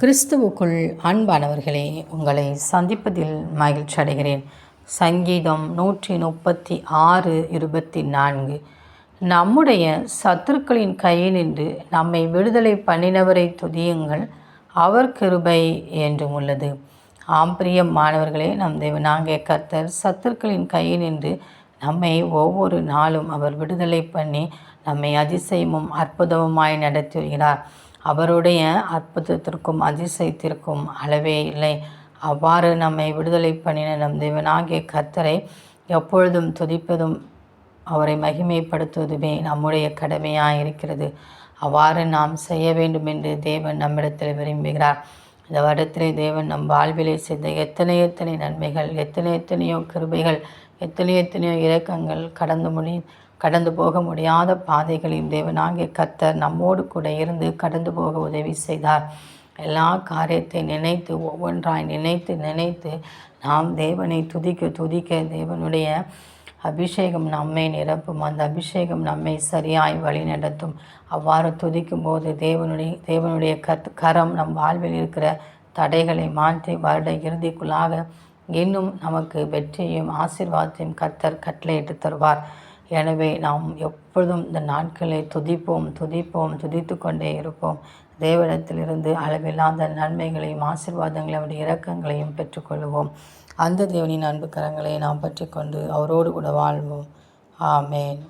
கிறிஸ்துவுக்குள் அன்பானவர்களே, உங்களை சந்திப்பதில் மகிழ்ச்சி அடைகிறேன். சங்கீதம் 136:24. நம்முடைய சத்துருக்களின் கையினின்று நம்மை விடுதலை பண்ணினவரை துதியுங்கள், அவர் கிருபை என்றும் உள்ளது. ஆம்பிரியம் மாணவர்களே, நம் தேவனாகிய கர்த்தர் சத்துருக்களின் கையினின்று நம்மை ஒவ்வொரு நாளும் அவர் விடுதலை பண்ணி நம்மை அதிசயமும் அற்புதமுமாய் நடத்தி வருகிறார். அவருடைய அற்புதத்திற்கும் அதிசயத்திற்கும் அளவே இல்லை. அவ்வாறு நம்மை விடுதலை பண்ணின நம் தேவனாகிய கர்த்தரை எப்பொழுதும் துதிப்பதும் அவரை மகிமைப்படுத்துவதுமே நம்முடைய கடமையாக இருக்கிறது. அவ்வாறு நாம் செய்ய வேண்டும் என்று தேவன் நம்மிடத்தில் விரும்புகிறார். இந்த வருடத்திலே தேவன் நம் வாழ்விலே செய்த எத்தனை நன்மைகள், எத்தனையோ கிருபைகள், எத்தனையோ இரக்கங்கள், கடந்து போக முடியாத பாதைகளையும் தேவனாகிய கர்த்தர் நம்மோடு கூட இருந்து கடந்து போக உதவி செய்தார். எல்லா காரியத்தை நினைத்து ஒவ்வொன்றாய் நினைத்து நாம் தேவனை துதிக்க தேவனுடைய அபிஷேகம் நம்மை நிரப்பும். அந்த அபிஷேகம் நம்மை சரியாய் வழி நடத்தும். அவ்வாறு துதிக்கும் போது தேவனுடைய கரம் நம் வாழ்வில் இருக்கிற தடைகளை மாற்றி வருட இறுதிக்குள்ளாக இன்னும் நமக்கு வெற்றியையும் ஆசீர்வாதத்தையும் கர்த்தர் கட்டளையிட்டு தருவார். எனவே நாம் எப்பொழுதும் இந்த நாட்களை துதித்து கொண்டே இருப்போம். தேவனிடத்திலிருந்து அளவில்லாத நன்மைகளையும் ஆசீர்வாதங்களையும் இரக்கங்களையும் பெற்றுக்கொள்வோம். அந்த தேவனின் அன்பு கரங்களை நாம் பற்றி கொண்டு அவரோடு கூட வாழ்வோம். ஆமேன்.